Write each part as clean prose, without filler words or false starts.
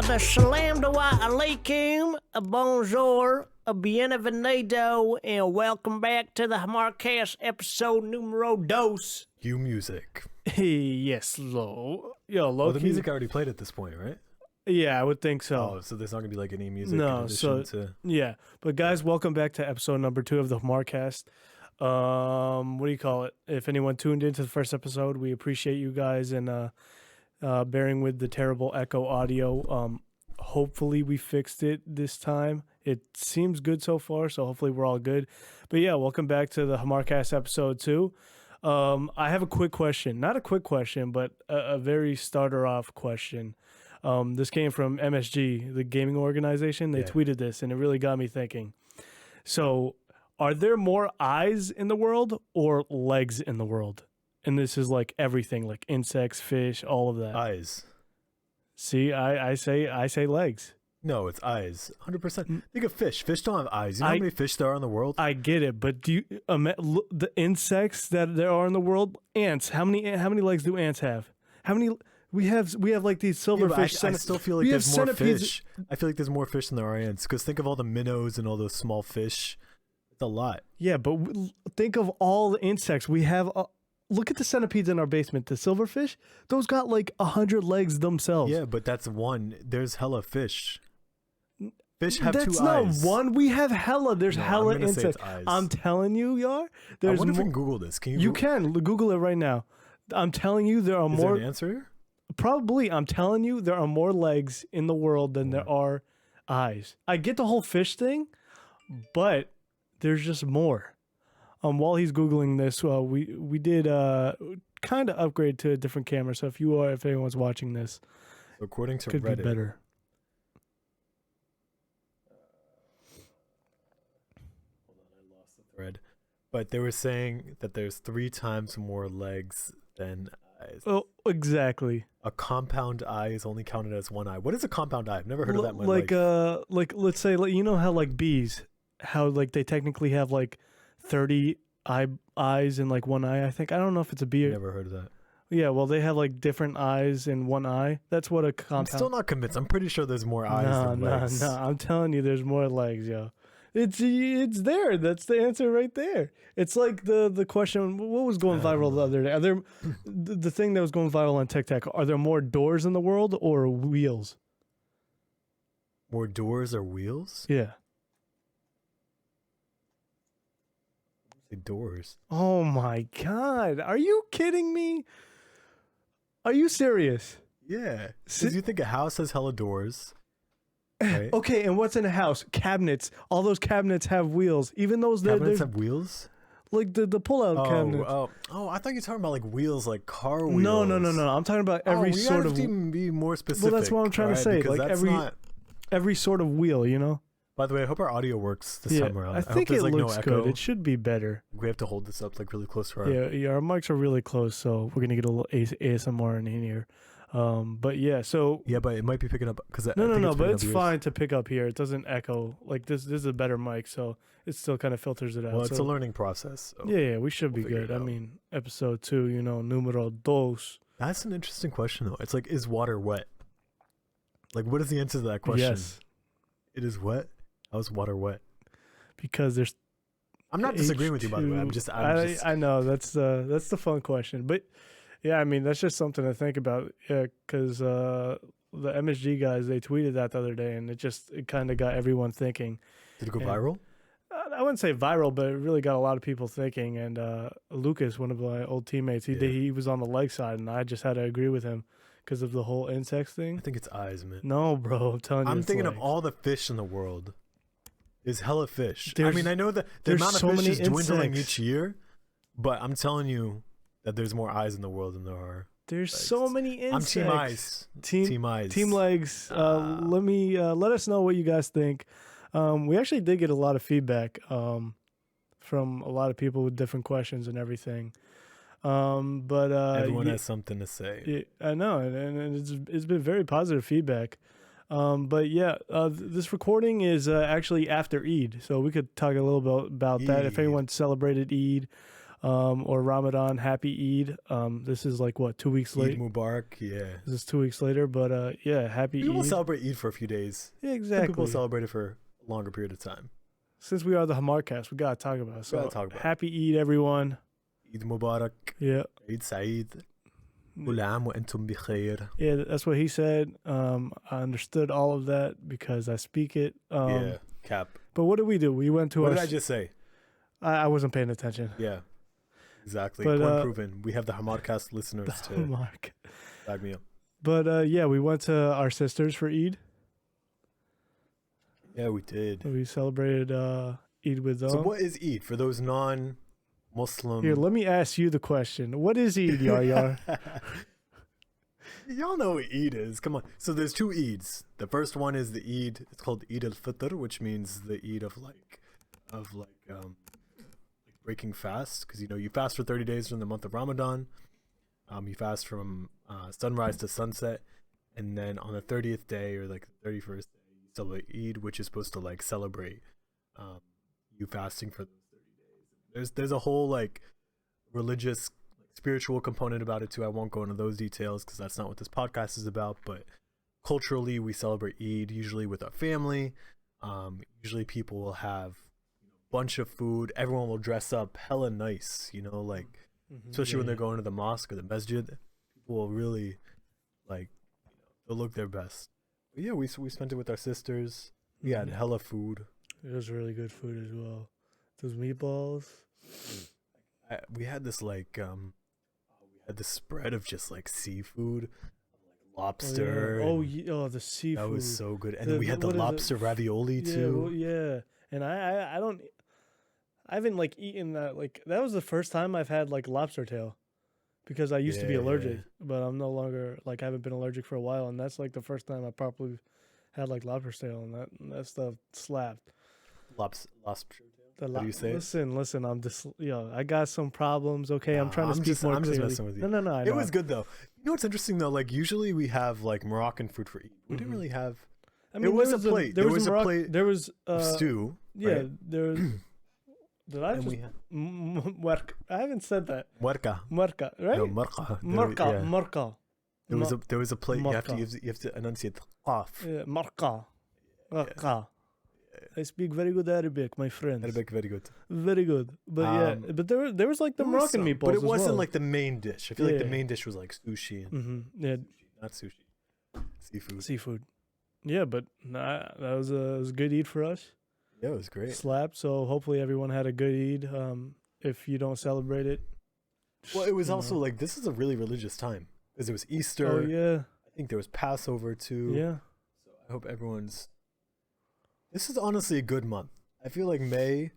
The salam alaikum, a bonjour, a bienvenido, and welcome back to the Hmar-Cast episode numero dos. Cue music. Yes, low. Yo, low. Oh, the music already played at this point, right? Yeah, I would think so. Oh, so there's not going to be like any music No, in so addition to... yeah. But guys, welcome back to episode number 2 of the Hmar-Cast. What do you call it? If anyone tuned into the first episode, we appreciate you guys and bearing with the terrible echo audio. Hopefully we fixed it this time. It seems good so far, so hopefully we're all good. But yeah, welcome back to the Hmar-Cast episode 2. I have a quick question. Not a quick question, but a very starter off question. This came from MSG, the gaming organization. They tweeted this, and it really got me thinking. So, are there more eyes in the world or legs in the world? And this is like everything, like insects, fish, all of that. Eyes. See, I say legs. No, it's eyes. 100%. Think of fish. Fish don't have eyes. You know how many fish there are in the world? I get it, but do you the insects that there are in the world? Ants. How many legs do ants have? How many? We have like these silverfish. I still feel like there's more fish. I feel like there's more fish than there are ants. Because think of all the minnows and all those small fish. It's a lot. Yeah, but think of all the insects. We have. Look at the centipedes in our basement. The silverfish. Those got like 100 legs themselves. Yeah, but that's one. There's hella fish. Fish have that's 2 eyes. That's not one. We have hella. There's hella insects. I'm telling you, Yar. I wonder if we can Google this. Can you? You can Google it right now. I'm telling you, there are more. Is there an answer here? Probably. I'm telling you, there are more legs in the world than there are eyes. I get the whole fish thing, but there's just more. While he's Googling this, we did kind of upgrade to a different camera. So if anyone's watching this, according to could Reddit, be better. Hold on, I lost the thread. But they were saying that there's 3 times more legs than eyes. Oh, exactly. A compound eye is only counted as 1 eye. What is a compound eye? I've never heard of that in my life. Like let's say, like, you know how like bees, how like they technically have like 30 eyes in like 1 eye. I think. I don't know if it's a bee. Never heard of that. Yeah, well, they have like different eyes in 1 eye. That's what a compound. I'm still not convinced. I'm pretty sure there's more eyes than legs. No. I'm telling you, there's more legs, yo. It's there. That's the answer right there. It's like the question. What was going viral the other day? Are there the thing that was going viral on TikTok? Are there more doors in the world or wheels? More doors or wheels? Yeah. Doors. Oh my God. Are you kidding me? Are you serious? Yeah. Because you think a house has hella doors. Right? Okay, and what's in a house? Cabinets. All those cabinets have wheels. Even those cabinets have wheels? Like the pull-out cabinets. Oh, I thought you were talking about like wheels, like car wheels. No. I'm talking about every sort of... We have to be more specific. Well, that's what I'm trying to say. Like every sort of wheel, you know? By the way, I hope our audio works this time around. I think it looks good. It should be better. We have to hold this up like really close to our... Yeah, our mics are really close, so we're going to get a little ASMR in here. But yeah, so... Yeah, but it might be picking up... No, but it's fine to pick up here. It doesn't echo. Like, this is a better mic, so it still kind of filters it out. Well, it's a learning process. So yeah, we should be good. I mean, episode 2, numero dos. That's an interesting question, though. It's like, is water wet? Like, what is the answer to that question? Yes. It is wet? How's water wet? Because there's... I'm not disagreeing with you, by the way. I know, that's the fun question. But... yeah, I mean, that's just something to think about. Yeah, because the MSG guys, they tweeted that the other day, and it kind of got everyone thinking. Did it go viral? I wouldn't say viral, but it really got a lot of people thinking. And Lucas, one of my old teammates, he was on the leg side, and I just had to agree with him because of the whole insects thing. I think it's eyes, man. No, bro, I'm telling you. I'm thinking legs. Of all the fish in the world. There's hella fish. I mean, I know that the amount of fish is dwindling each year, but I'm telling you that there's more eyes in the world than there are. There's legs. So many insects. I'm team eyes. Team eyes. Team legs. Let us know what you guys think. We actually did get a lot of feedback from a lot of people with different questions and everything. But everyone has something to say. I know, and it's been very positive feedback. But yeah, this recording is actually after Eid, so we could talk a little bit about that. If anyone celebrated Eid, or Ramadan, happy Eid. This is like what, 2 weeks Eid late? Mubarak, yeah. This is 2 weeks later, but yeah, happy People Eid. celebrate Eid for a few days. Yeah, exactly. Some people celebrate it for a longer period of time. Since we are the Hmar-Cast, we gotta talk about it. So Gotta talk about it. happy Eid, everyone. Eid Mubarak. Yeah. Eid Saeed. كل عام وأنتم بخير. Yeah, that's what he said. I understood all of that because I speak it. Yeah, cap. But what did we do? We went to What did I just say? I wasn't paying attention. Yeah, exactly. But, Point proven. We have the Hmar-Cast listeners to Mark. back me up. But yeah, we went to our sisters for Eid. Yeah, we did. We celebrated Eid with them. So what is Eid for those non-Muslim? Here, let me ask you the question. What is Eid, Yar? Y'all know what Eid is. Come on. So there's two Eids. The first one is the Eid. It's called Eid al-Fitr, which means the Eid of breaking fast, because you fast for 30 days during the month of Ramadan. You fast from sunrise to sunset, and then on the 30th day or like the 31st day, you celebrate Eid, which is supposed to like celebrate you fasting for those 30 days. There's a whole like religious, spiritual component about it too. I won't go into those details because that's not what this podcast is about. But culturally, we celebrate Eid usually with our family. Usually, people will have a bunch of food. Everyone will dress up hella nice, especially when they're going to the mosque or the masjid. People will really they'll look their best. But yeah, we spent it with our sisters. We had hella food. It was really good food as well. Those meatballs. We had this we had this spread of just like seafood, lobster. Oh, the seafood. That was so good. And then we had the lobster ravioli too. Yeah. And I haven't eaten that. That was the first time I've had lobster tail, because I used to be allergic, but I'm no longer I haven't been allergic for a while, and that's the first time I properly had lobster tail, and that stuff slapped. Lobster tail. What do you say? Listen. I'm just I got some problems. Okay, I'm trying to speak more clearly. I'm just messing with you. No. It was good though. You know what's interesting though? Usually we have Moroccan food for Eid. We didn't really have. I mean, there was a plate. There was a plate. There was stew. Yeah, right? there was. Did I just? I haven't said that. Muerca, right? No, marca. Marca. There was a plate. You have to enunciate the qaf. Yeah, marca. I speak very good Arabic, my friends. Arabic, very good. Very good. But but there was the Moroccan meatballs. But it wasn't the main dish. I feel like the main dish was sushi and sushi, not sushi. Seafood. Yeah, but that was a good Eid for us. Yeah, it was great. Slap. So hopefully everyone had a good Eid. If you don't celebrate it. Well, it was also this is a really religious time, because it was Easter. Oh yeah. I think there was Passover too. Yeah. So I hope everyone's. This is honestly a good month. I feel like May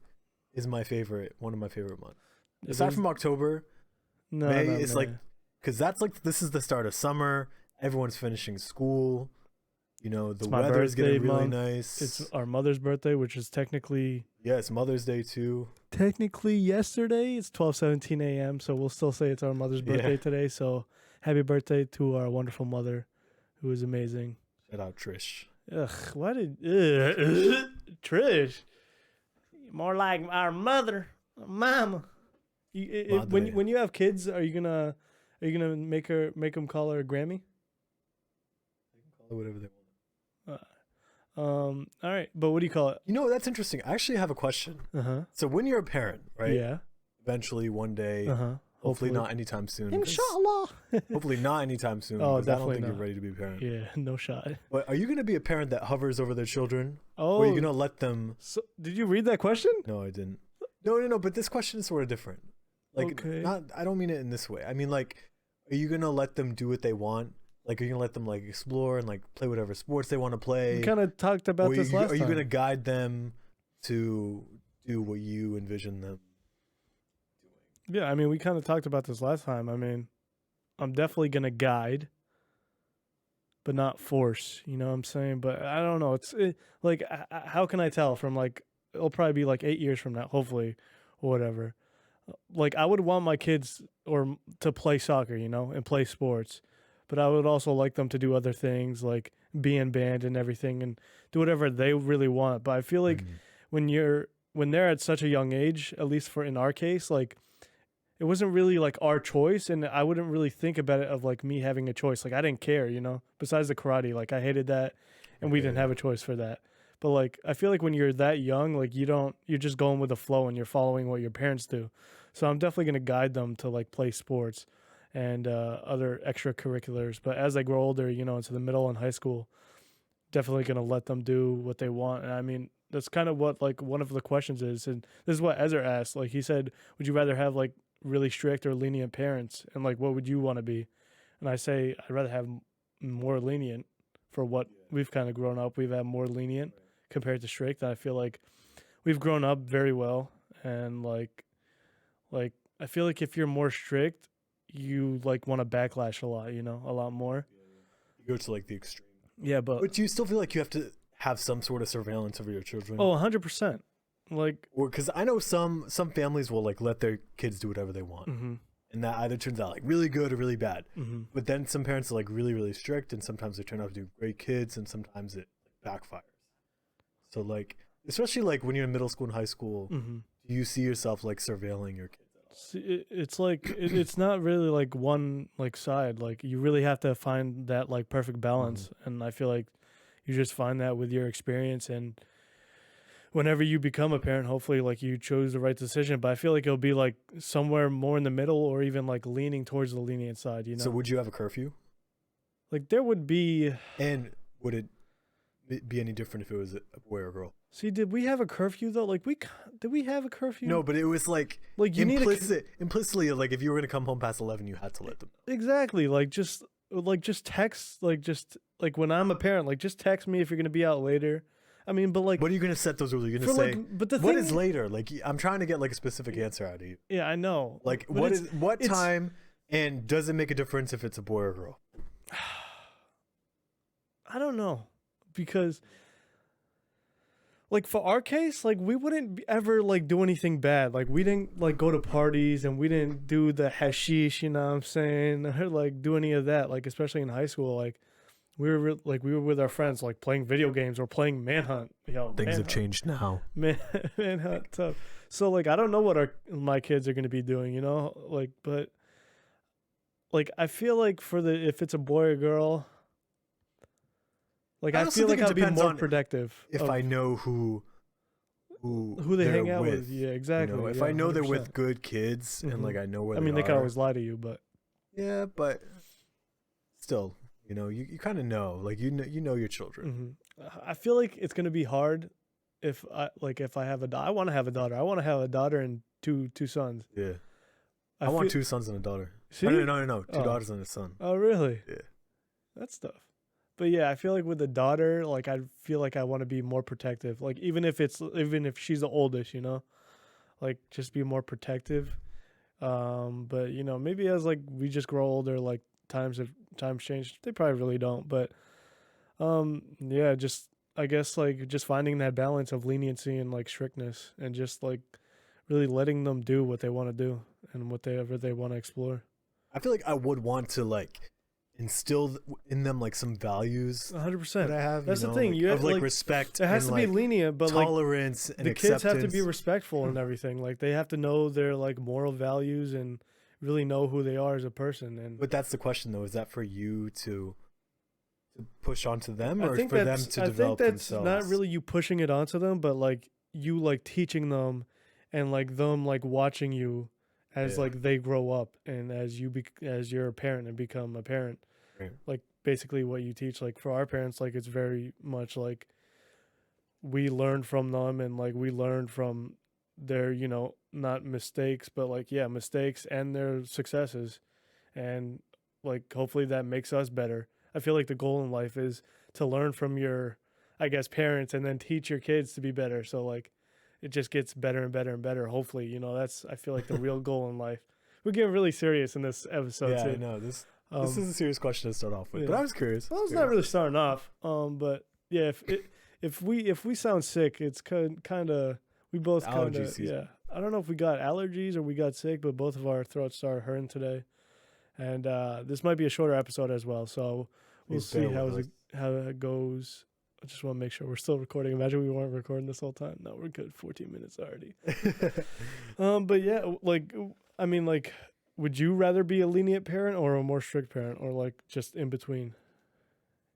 is one of my favorite months. Aside from October, May is because this is the start of summer. Everyone's finishing school. The weather's getting really nice. It's our mother's birthday, which is technically... Yeah, it's Mother's Day too. Technically yesterday. It's 12:17 a.m., so we'll still say it's our mother's birthday today. So happy birthday to our wonderful mother, who is amazing. Shout out Trish. Ugh, why did... Trish? More like our mother. Mama. When you have kids, are you gonna make them call her Grammy? They can call her whatever they want. All right, but what do you call it? That's interesting. I actually have a question. So when you're a parent, right? Yeah. Eventually, one day, hopefully not anytime soon. Inshallah. Hopefully not anytime soon. Oh, definitely. I don't think not. you're ready to be a parent. Yeah, no shot. But are you going to be a parent that hovers over their children? Oh. Or are you going to let them... So, did you read that question? No, I didn't. No. But this question is sort of different. Okay. I don't mean it in this way. I mean, are you going to let them do what they want? Are you going to let them explore and play whatever sports they want to play? We kind of talked about this last time. Are you going to guide them to do what you envision them doing? Yeah, I mean, we kind of talked about this last time. I mean, I'm definitely going to guide, but not force. You know what I'm saying? But I don't know. It's how can I tell from it'll probably be 8 years from now, hopefully, or whatever. I would want my kids to play soccer, and play sports. But I would also like them to do other things, like be in band and everything, and do whatever they really want. But I feel like when they're at such a young age, at least in our case, it wasn't really like our choice, and I wouldn't really think about it of like me having a choice. Like I didn't care, you know. Besides the karate, like I hated that, and we didn't have a choice for that. But like I feel like when you're that young, like you're just going with the flow and you're following what your parents do. So I'm definitely gonna guide them to like play sports and other extracurriculars. But as they grow older, you know, into the middle and high school, definitely gonna let them do what they want. And I mean, that's kind of what like one of the questions is, and this is what Ezra asked. Like he said, would you rather have like really strict or lenient parents, and like what would you want to be? And I say I'd rather have more lenient for what we've kind of grown up. We've had more lenient compared to strict. And I feel like we've grown up very well, and like I feel like if you're more strict, you like want to backlash a lot, you know, a lot more. You go to like the extreme. Yeah, But you still feel like you have to have some sort of surveillance over your children. oh, 100%. Like, or because I know some families will like let their kids do whatever they want, mm-hmm, and that either turns out like really good or really bad. mm-hmm. But then some parents are like really strict, and sometimes they turn out to do great kids, and sometimes it backfires. So like, especially like when you're in middle school and high school, Mm-hmm. do you see yourself like surveilling your kids? See, it's like it's not really like one like side. Like you really have to find that like perfect balance, and I feel like you just find that with your experience, and whenever you become a parent, hopefully like you chose the right decision. But I feel like it'll be like somewhere more in the middle, or even like leaning towards the lenient side, you know. So would you have a curfew? Like there would be. And would it be any different if it was a boy or a girl? See, did we have a curfew though? Like did we have a curfew? No, but it was like you implicitly, like if you were gonna come home past 11, you had to let them know. Exactly. Like just text, just when I'm a parent, like just text me if you're gonna be out later. I mean, but like, what are you gonna set those rules? You're gonna say, like, but the what thing is later? Like, I'm trying to get like a specific answer out of you. Yeah, I know. Like, but what time, and does it make a difference if it's a boy or a girl? I don't know, because like for our case, like we wouldn't ever like do anything bad. Like we didn't like go to parties, and we didn't do the hashish, you know what I'm saying? Or like do any of that. Like especially in high school, like we were with our friends, like playing video games or playing Manhunt. Things have changed now. Manhunt tough. So like I don't know what my kids are gonna be doing, you know? Like, but like I feel like if it's a boy or girl, like I feel like I'll be more protective if I know who they hang out with. Yeah, exactly. You know, if I know 100%. They're with good kids, and like I know where. I mean, they can always lie to you, but yeah, but still, you know, you kind of know, like you know your children. Mm-hmm. I feel like it's gonna be hard if I have a daughter. I want to have a daughter. I want to have a daughter and two sons. Yeah, I want 2 sons and a daughter. See? No, 2 daughters and a son. Oh, really? Yeah, that's tough. But yeah, I feel like with the daughter, like I feel like I want to be more protective. Like even if she's the oldest, you know, like just be more protective. But you know, maybe as like we just grow older, like times change. They probably really don't, but yeah, just I guess like just finding that balance of leniency and like strictness, and just like really letting them do what they want to do and whatever they want to explore. I feel like I would want to like instill in them like some values. 100%. That I have. That's you know, the thing. like, you have like respect. It has and, to be like, lenient, but tolerance like and the acceptance. kids have to be respectful and everything. Like they have to know their like moral values and really know who they are as a person. And but that's the question though: is that for you to push onto them, or for them to develop themselves? I think that's not really you pushing it onto them, but like you like teaching them, and like them like watching you as like they grow up, and as you're a parent and become a parent. Right. Like basically what you teach. Like for our parents, like it's very much like we learned from them, and like we learned from their, you know, not mistakes, but like mistakes and their successes, and like hopefully that makes us better. I feel like the goal in life is to learn from your, I guess, parents, and then teach your kids to be better. So like it just gets better and better and better. Hopefully, you know, that's, I feel like the real goal in life. We're getting really serious in this episode too. I know this is a serious question to start off with, but I was curious. Well, it's not really starting off. But yeah, if we sound sick, it's kind of, we both kind of, yeah. I don't know if we got allergies or we got sick, but both of our throats started hurting today. And this might be a shorter episode as well, so we'll see how it goes. I just want to make sure we're still recording. Imagine we weren't recording this whole time. No, we're good. 14 minutes already. But yeah, like I mean, like, would you rather be a lenient parent or a more strict parent, or like just in between?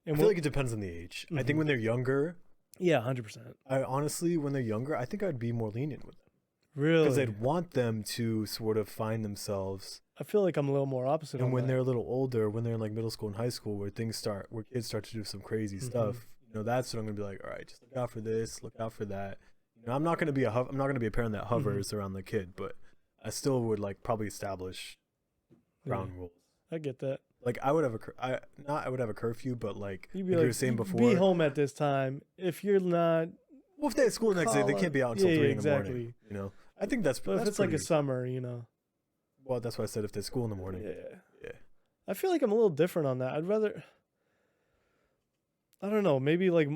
I feel like it depends on the age. I think when they're younger, yeah, 100%. I honestly, when they're younger, I think I'd be more lenient with them Really? because I'd want them to sort of find themselves. I feel like I'm a little more opposite. And on when that. they're a little older, when they're in like middle school and high school, where kids start to do some crazy stuff, that's when I'm gonna be like, all right, just look out for this, look out for that. I'm not gonna be a parent that hovers around the kid, but I still would like probably establish ground rules. I get that. Like I would have I would have a curfew, but like You'd like be you like, were saying before, be home at this time. If you're not, well, if they're at school the next day, they can't be out until 3 in the morning. I think that's. But if it's like a summer, Well, that's why I said if there's school in the morning. Yeah. I feel like I'm a little different on that. I'd rather. I don't know. Maybe like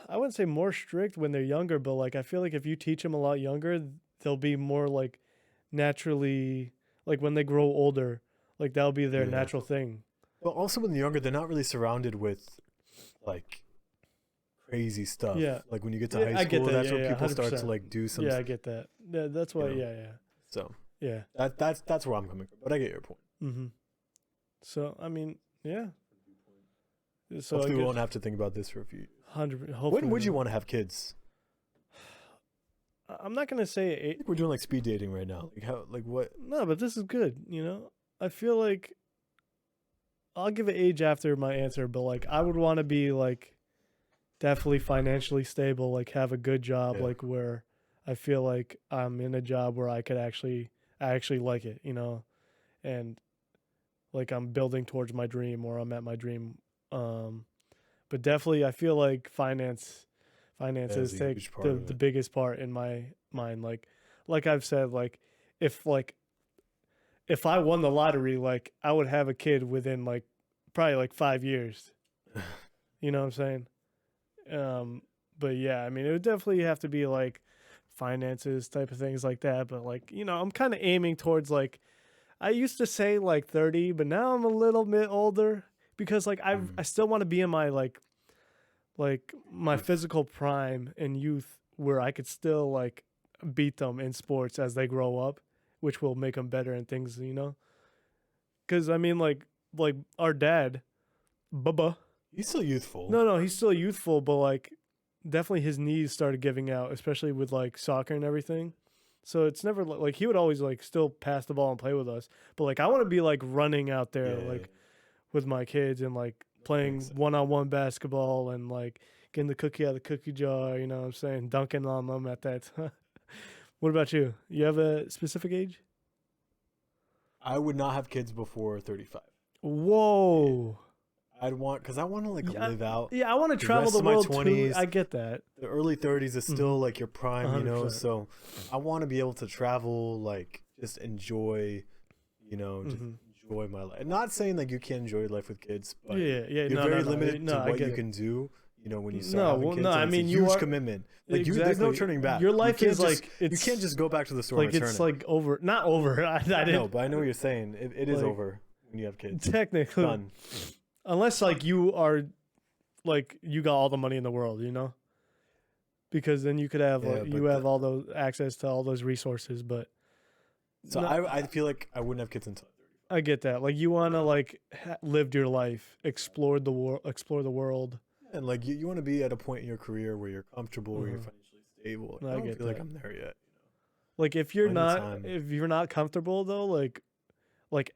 I wouldn't say more strict when they're younger, but like I feel like if you teach them a lot younger, they'll be more like naturally like when they grow older, like that'll be their natural thing. But also when they're younger, they're not really surrounded with like crazy stuff. Yeah. Like when you get to high school, that's when people 100%. start to like do some. Yeah, I get that. Yeah, that's why. Yeah. So yeah, that's where I'm coming from. But I get your point. Mm-hmm. So I mean, yeah. So hopefully we won't have to think about this for a few. 100. When would you want to have kids? I'm not gonna say I think we're doing like speed dating right now. Like how? Like what? No, but this is good. I feel like I'll give an age after my answer, but like I would want to be like definitely financially stable, like have a good job, like where I feel like I'm in a job where I actually like it, and like I'm building towards my dream or I'm at my dream. But definitely I feel like finances take the biggest part in my mind. Like I've said, like if I won the lottery, like I would have a kid within like probably like 5 years. You know what I'm saying? But yeah, I mean, it would definitely have to be like finances type of things like that. But like, I'm kind of aiming towards like, I used to say like 30, but now I'm a little bit older because like I still want to be in my like my physical prime and youth where I could still like beat them in sports as they grow up, which will make them better and things, Because I mean, like our dad, Bubba. He's still youthful. No, he's still youthful, but like definitely his knees started giving out, especially with like soccer and everything. So it's never like he would always like still pass the ball and play with us, but like I want to be like running out there like with my kids and like playing one-on-one basketball and like getting the cookie out of the cookie jar, you know what I'm saying, dunking on them at that. What about you? You have a specific age? I would not have kids before 35. Whoa. I'd want, because I want to like live out. Yeah, I want to travel the world too. I get that. The early 30s is still like your prime, 100%. So I want to be able to travel, like just enjoy, just enjoy my life. Not saying like you can't enjoy your life with kids, but you're very limited to what you can do. When you start having kids, I mean, it's a huge commitment. Like there's no turning back. Your life is like you can't just go back to the store. Like and it's like over, not over. I know, but I know what you're saying. It is over when you have kids. Technically, done. Unless like you are, like you got all the money in the world, because then you could have have all those access to all those resources. But so I feel like I wouldn't have kids until 35. I get that. Like you want to like live your life, explore the world. And like you want to be at a point in your career where you're comfortable, where you're financially stable. I don't feel like I'm there yet. Like if you're not comfortable though, like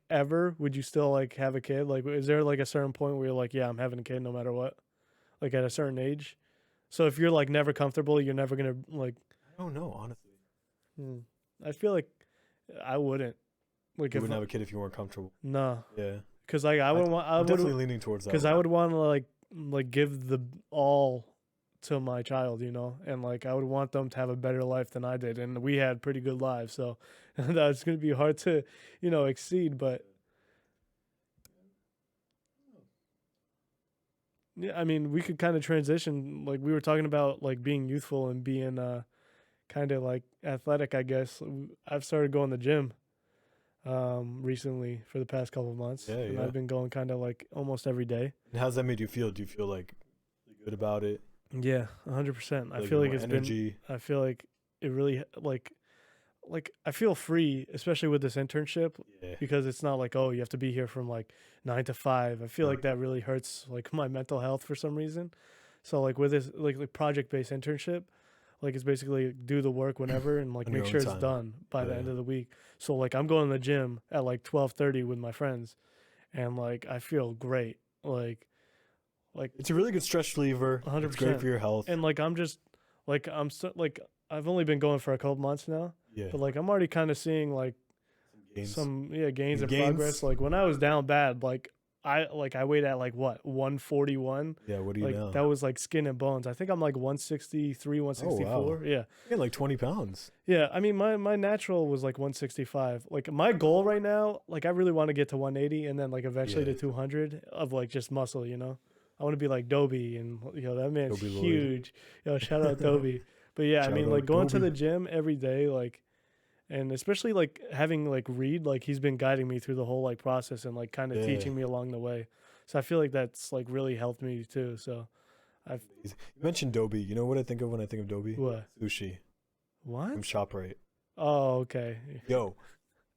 ever, would you still like have a kid? Like, is there like a certain point where you're like, yeah, I'm having a kid no matter what? Like at a certain age. So if you're like never comfortable, you're never gonna like. I don't know, honestly. I feel like I wouldn't. Like you wouldn't have a kid if you weren't comfortable. No. Yeah. Because like I'm definitely leaning towards that. Because I would want to like give the all to my child, and like I would want them to have a better life than I did, and we had pretty good lives, so that's going to be hard to exceed. But yeah, I mean, we could kind of transition, like we were talking about like being youthful and being kind of like athletic. I guess I've started going to the gym recently for the past couple of months, and I've been going kind of like almost every day. And how's that made you feel? Do you feel like good about it? Yeah, 100%. I feel like it's energy. I feel like it really like like I feel free, especially with this internship, Yeah. because it's not like, oh, you have to be here from like 9 to 5. I feel like that really hurts like my mental health for some reason. So like with this like project based internship, like it's basically do the work whenever and like On make your sure own it's time. done by the end Yeah. of the week. So like I'm going to the gym at like 12:30 with my friends, and like I feel great. Like It's a really good stress reliever. It's great 100%. for your health. And like I'm just like like I've only been going for a couple months now, Yeah. but like I'm already kind of seeing like Gains. some gains and Gains. progress. Like when I was down bad, like I weighed at like what 141. Yeah. What do you Like know? that was like skin and bones. I think I'm like 163, 164. wow. Yeah. Yeah, like 20 pounds. Yeah, I mean my natural was like 165. Like my goal right now, like I really want to get to 180 and then like eventually Yeah. to 200 of like just muscle, you know. I want to be like Dobie, and that man's Dobie Lloyd. huge. Shout out Dobie. But yeah, I Shout mean out like going to Dobie. the gym every day, like, and especially like having like Reed, like he's been guiding me through the whole like process and like kind of Yeah. teaching me along the way. So I feel like that's like really helped me too. So I've You mentioned Dobie. You know what I think of when I think of Dobie? what? Sushi What? from ShopRite. Oh, okay. Yo,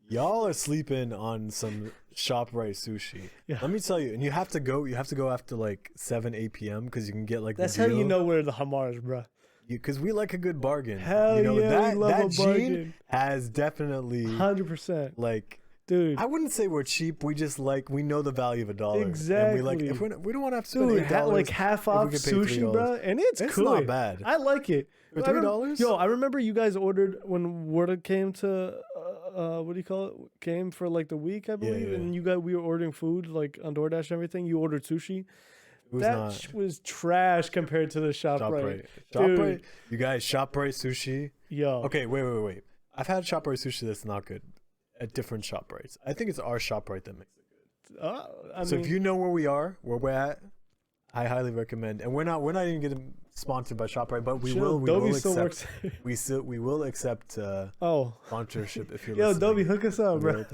y'all are sleeping on some ShopRite sushi. Yeah. Let me tell you, and you have to go after like 7, 8 p.m. because you can get like That's the how deal. you know we're the Hmars, bro. Because we like a good bargain. Hell you know, yeah, we love that a gene bargain. has definitely 100%. like. Dude. I wouldn't say we're cheap. We just like we know the value of a dollar. And we like Exactly. if we don't want to have to spend Dude, $8 like half off we could pay sushi, $3. bro, and it's cool. not bad. I like it. For I remember- $3? Yo, I remember you guys ordered when Word came to, what do you call it? Came for like the week, I believe, yeah. and we were ordering food like on DoorDash and everything. You ordered sushi. It was That not was trash compared to the ShopRite. ShopRite. Dude. You guys, ShopRite sushi. Yo, Okay, wait. I've had ShopRite sushi that's not good at different ShopRites. I think it's our ShopRite that makes it good. I So mean, if you know where we're at, I highly recommend. And we're not even getting sponsored by ShopRite, but we will Dobie still accept works. we will accept Oh, sponsorship if you're yo, listening. Dobie, hook us up, bro.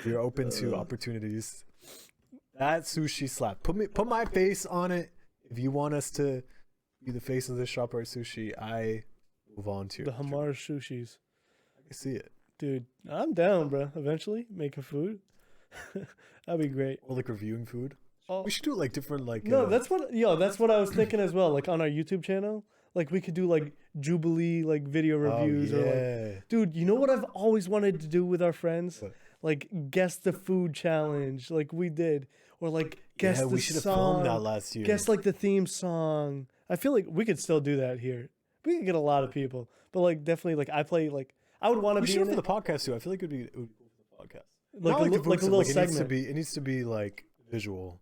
We're open to opportunities. That sushi slap. Put my face on it. If you want us to be the face of this ShopRite sushi, I will volunteer. The Hmars sushis. I can see it. Dude, I'm down, bro. Eventually, making food. That'd be great. Or like reviewing food. Oh, We should do like different like. no, that's what I was thinking as well. Like on our YouTube channel, like we could do like Jubilee like video reviews or like, dude, you know what I've always wanted to do with our friends? What? Like guess the food challenge, like we did, or like guess the we should have song, filmed that last year. guess like the theme song. I feel like we could still do that here. We could get a lot of people, but like definitely like I would want to we be should in for it. the podcast too. I feel like it would be cool for the podcast. Like Not a, the like a voice, little it needs to segment. be. It needs to be like visual.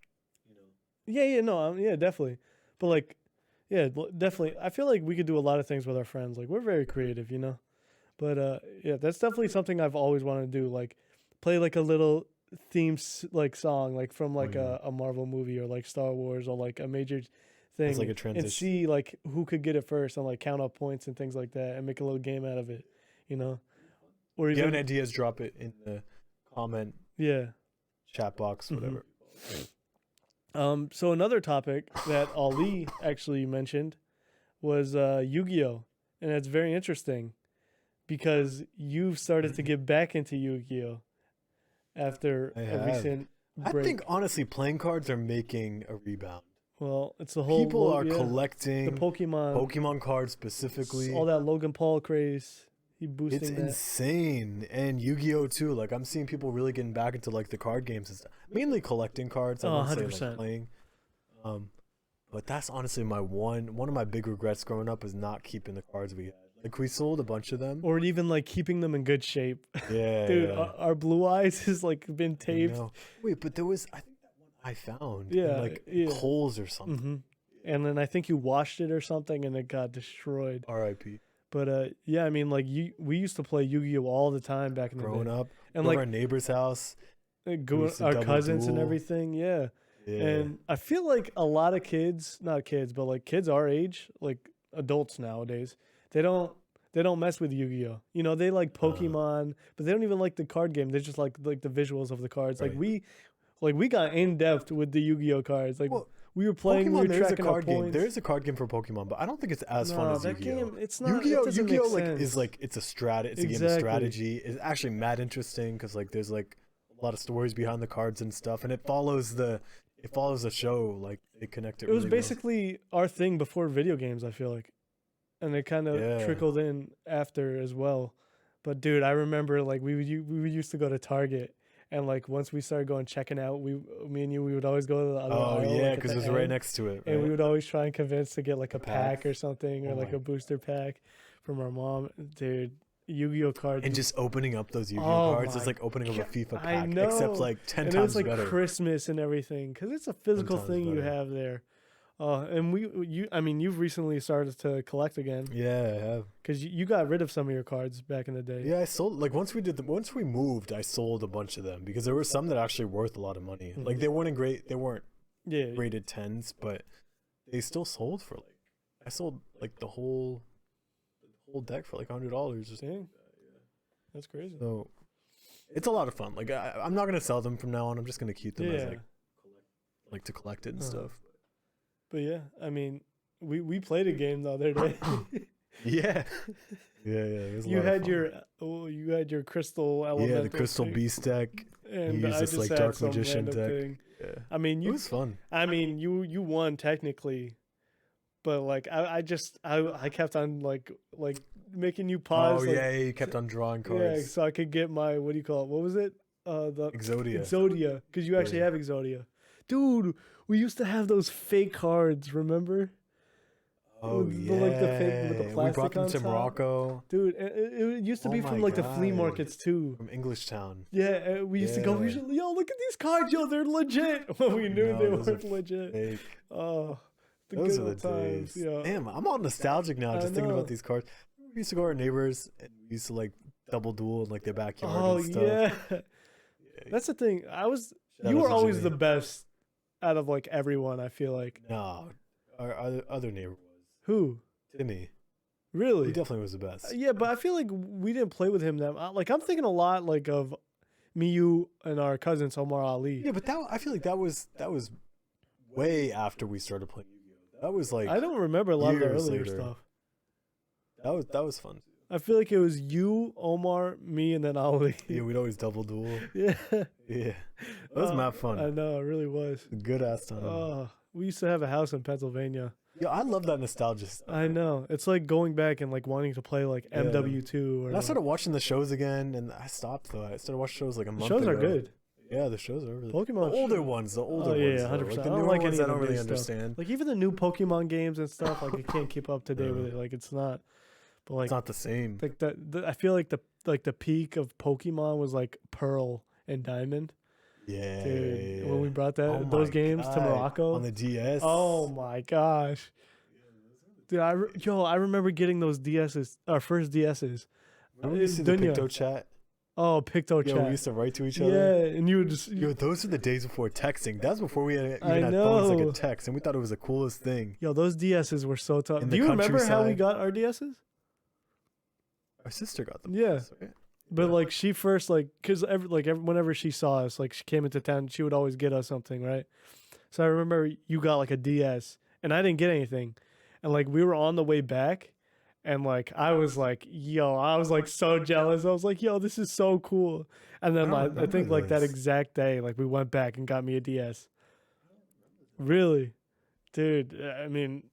Yeah, no, yeah, definitely. But like, yeah, definitely. I feel like we could do a lot of things with our friends. Like we're very creative, you know. But yeah, that's definitely something I've always wanted to do. Like, play like a little theme like song, like from like a Marvel movie or like Star Wars or like a major thing, It's like a and transition. see like who could get it first and like count up points and things like that, and make a little game out of it, you know. Or If you have even any ideas, drop it in the comment yeah. chat box, Mhm. whatever. So another topic that Ali actually mentioned was Yu-Gi-Oh, and that's very interesting because you've started to get back into Yu-Gi-Oh after I a have. recent break. I think honestly, playing cards are making a rebound. Well, it's the whole People are the collecting Pokemon cards specifically. all that Logan Paul craze. He boosting It's that. insane. And Yu-Gi-Oh too. Like I'm seeing people really getting back into like the card games and stuff. Mainly collecting cards. I Oh, wouldn't say 100%. like playing. But that's honestly my one of my big regrets growing up is not keeping the cards we had. Like we sold a bunch of them. Or even like keeping them in good shape. Yeah. Dude, our Blue Eyes has like been I taped. know. Wait, but there was I think that one I found. Yeah, In like yeah. Kohl's or something. hmm And then I think you washed it or something and it got destroyed. R.I.P. But yeah, I mean, like we used to play Yu-Gi-Oh all the time back in the Growing day, up. and Go to like our neighbor's house. used to our double cousins and duel. everything. Yeah. Yeah. And I feel like a lot of kids, not kids, but like kids our age, like adults nowadays, they don't mess with Yu-Gi-Oh. You know, they like Pokemon, but they don't even like the card game. They just like the visuals of the cards. Right. Like we got in depth with the Yu-Gi-Oh cards. Like Well, we were playing. Pokemon, We were there's a tracking our card game. points. There is a card game for Pokemon, but I don't think it's as fun as that Yu-Gi-Oh. game, it's not. It doesn't Yu-Gi-Oh make like sense. is like it's a it's a game of strategy. It's actually mad interesting because like there's like a lot of stories behind the cards and stuff, and it follows the show. Like they connect it. It was really basically our thing before video games. I feel like, and it kind of Yeah. trickled in after as well. But dude, I remember like we used to go to Target. And like once we started going checking out, me and you, we would always go to the other well. Oh aisle, yeah, like, at because the it was right end, next to it. and we right? would always try and convince to get like a pack pack. or something, or Oh like my a booster pack from our mom. Dude, Yu-Gi-Oh cards. And just opening up those Yu-Gi-Oh Oh cards is my like opening up a FIFA I pack, know. except like 10 and it times was like better. Christmas and everything, because it's a physical 10 times thing you better. have there. And you've recently started to collect again, Yeah, I have. because you got rid of some of your cards back in the day. Yeah, I sold like once we moved, I sold a bunch of them because there were some that actually worth a lot of money. Like they weren't Yeah. rated 10s, but they still sold for like I sold like the whole deck for like $100 or something. Dang. That's crazy. So it's a lot of fun. Like I'm not gonna sell them from now on. I'm just gonna keep them as like to collect it and stuff. But yeah, I mean, we played a game the other day. Yeah. It was a You lot of had fun. you had your crystal elemental. Yeah, the Crystal thing, Beast deck. and used I this, just like, had Dark some Magician random deck. thing. Yeah. I mean, It was fun. you won technically, but like I kept on like making you pause. Oh like, yeah, you kept on drawing yeah, cards. so I could get my what do you call it? What was it? The Exodia. Exodia, because you actually Yeah. have Exodia, dude. We used to have those fake cards, remember? Oh With yeah. the, like, the fake with the we plastic brought them on to top. Morocco Dude, it used to Oh be from my like the flea God. markets too. from English Town. Yeah, we used to go. We Yeah. should, yo, look at these cards, yo, they're legit. When we knew No, they those are weren't legit. Fake. Oh, the Those good are the old times. days. Yeah. Damn, I'm all nostalgic now I just thinking know. about these cards. We used to go to our neighbors and we used to like double duel in like their backyard Oh and stuff. yeah, Yeah, that's the thing. shout You out were to always Jimmy. the best out of like everyone. I feel like. No, our other neighbor was Who? Timmy. Really? He definitely was the best. Yeah, but I feel like we didn't play with him that. Like I'm thinking a lot like of me, you, and our cousins Omar Ali. Yeah, but I feel like that was way after we started playing Yu-Gi-Oh. That was like I don't remember a lot of the years earlier later. stuff. that was fun. I feel like it was you, Omar, me, and then Ali. Yeah, we'd always double duel. Yeah. Yeah, that was mad fun. I know, it really was. Good ass time. We used to have a house in Pennsylvania. Yeah, I love that nostalgia stuff. I know. It's like going back and like wanting to play like Yeah. MW2 or And I started watching the shows again, and I stopped though. I started watching shows like a month shows ago. are good. Yeah, the shows are really Pokemon the older show- ones. The older Oh, ones. yeah, though. 100%. Like I the don't newer like ones, any I of the don't really new stuff. understand. Like even the new Pokemon games and stuff, like I can't keep up to date with No. it. Like it's not. But like It's not the same. like I feel like the peak of Pokemon was like Pearl and Diamond. Yeah. Dude, when we brought Oh those my games to God. Morocco on the DS. Oh my gosh. Dude, I remember getting those DSs, our first DSs. Remember we used to do the Dunya. Picto chat? Oh, Picto Yeah, Chat. we used to write to each Yeah, other. and you would just Yo, those were the days before texting. That's before we had, I even had phones that know. could text, and we thought it was the coolest thing. yo, those DSs were so tough. In Do the you remember how we countryside. got our DSs? Our sister got them. Yeah. Right? But Yeah. like she first cuz whenever she saw us, like she came into town, she would always get us something, right? So I remember you got like a DS and I didn't get anything. And like we were on the way back and like I was like so jealous. I was like, yo, this is so cool. And then I don't I think remember like that this. exact day, like we went back and got me a DS. Really? Dude, I mean,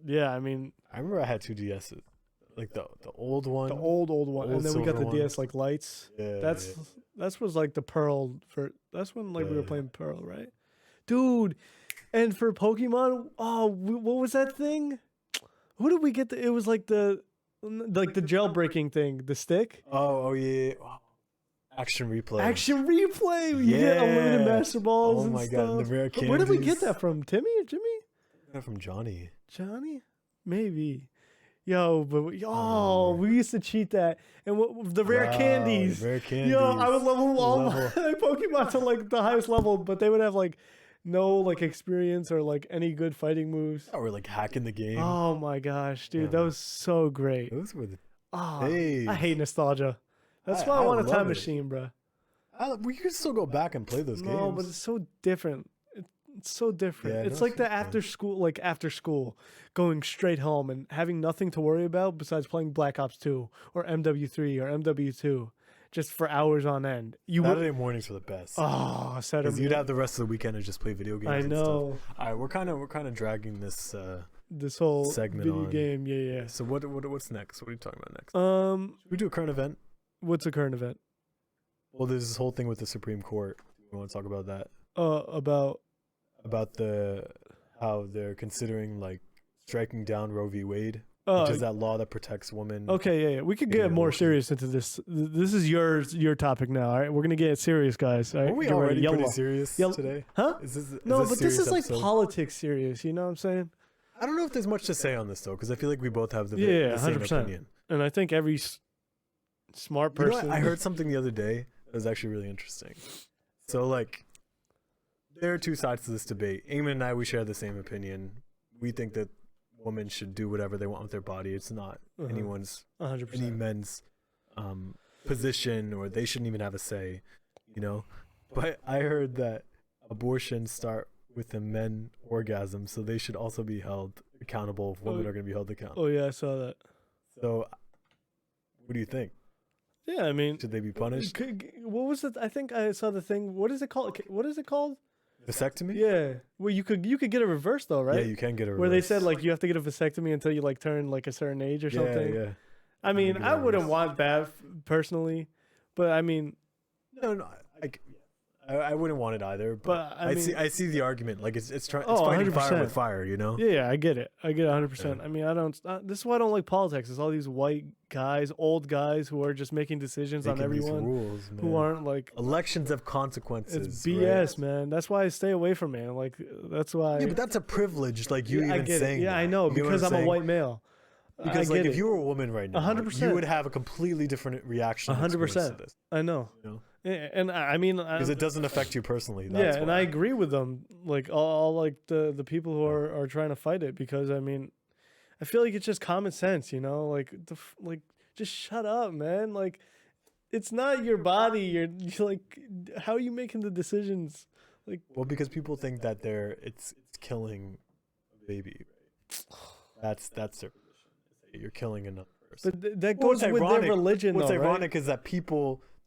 yeah, I mean, I remember I had two DSs, like the old one. the old one. old And then we got the silver DS ones. like lights. Yeah, That's yeah. was like the Pearl for that's when like we were Yeah. playing Pearl, right? Dude, and for Pokemon, what was that thing? Who did we get? It was like the jailbreaking thing, the stick. Oh yeah. Wow. Action replay. Action replay. You get unlimited Yeah. master balls Oh and my stuff. God, and the rare Where did we get candies. that from? Timmy or Jimmy? I got it from Johnny. Johnny? Maybe. Yo, but Oh. we used to cheat that, and the rare Wow, the candies. Rare candies. Yo, I would level all my Level. Pokemon to like the highest level, but they would have like no like experience or like any good fighting moves. Oh, we're like hacking the game. Oh my gosh, dude, that Yeah. was so great. Those were the Oh, I days. hate nostalgia. That's I- why I, I want a love time it. machine, bro. We could still go back and play those games. No, but it's so different. It's so different. Yeah, It's no, like the yeah. after school, going straight home and having nothing to worry about besides playing Black Ops 2 or MW3 or MW2 just for hours on end. You would, Saturday mornings are the best oh, because you'd Saturday. have the rest of the weekend to just play video I games and stuff. know All right, we're kind of dragging this this whole segment video on. game. Yeah, So what's next? What are you talking about next? yeah. Should we do a current event? What's a current event? Well, there's this whole thing with the Supreme Court. We want to talk about that. About About how they're considering like striking down Roe v. Wade, uh, which is that law that protects women. okay, yeah, yeah. We could getting get more abortion. serious into this. This is your topic now. All right, we're gonna get serious, guys. All right, Are we get ready. already pretty Yellow. serious Yellow. today? Huh? Is No, this but this serious is like episode? politics serious. You know what I'm saying? I don't know if there's much to say on this though, because I feel like we both have the Yeah, the same 100%. opinion. And I think every smart You know person. what? I heard something the other day that was actually really interesting. So like, there are two sides to this debate. Eamon and I, we share the same opinion. We think that women should do whatever they want with their body. It's not anyone's, 100%. any men's position, or they shouldn't even have a say, you know. But I heard that abortions start with the men orgasm, so they should also be held accountable if women are going to be held accountable. Oh yeah, I saw that. So, what do you think? Yeah, I mean, Should they be punished? what was it? I think I saw the thing. What is it called? What is it called? Vasectomy? Yeah. Well, you could get a reverse though, right? Yeah, you can get a Where they reverse. said like you have to get a vasectomy until you like turn like a certain age or something. Yeah, yeah. I mean, get a I wouldn't reverse. want that personally, but I mean, No, I wouldn't want it either. But I mean, I see the argument. Like it's Oh, fighting fire 100%. with fire. You know. yeah, I get it. I get it 100%. Yeah. I mean, I don't. This is why I don't like politics. It's all these white guys, old guys who are just making decisions on Making these everyone rules, man. who aren't like. Elections have consequences. It's BS, right? man. That's why I stay away from it. Like that's why. Yeah, but that's a privilege. Like you Yeah, I even get saying. it. Yeah, that. I know You get what because I'm a saying? white male. Because I like get if it. you were a woman right now, 100%. you would have a completely different reaction. 100%. To this, I know. you know, And I mean, because it doesn't affect you personally. yeah, That's and why. I agree with them. Like all like the people who are trying to fight it because I mean, I feel like it's just common sense, you know. Like like just shut up, man. Like it's not your body. You're like, how are you making the decisions? Like, Well, because people think that it's killing a baby. Right? That's their position. You're killing another person. but that Well, goes what's with ironic- their religion, What's though, ironic is that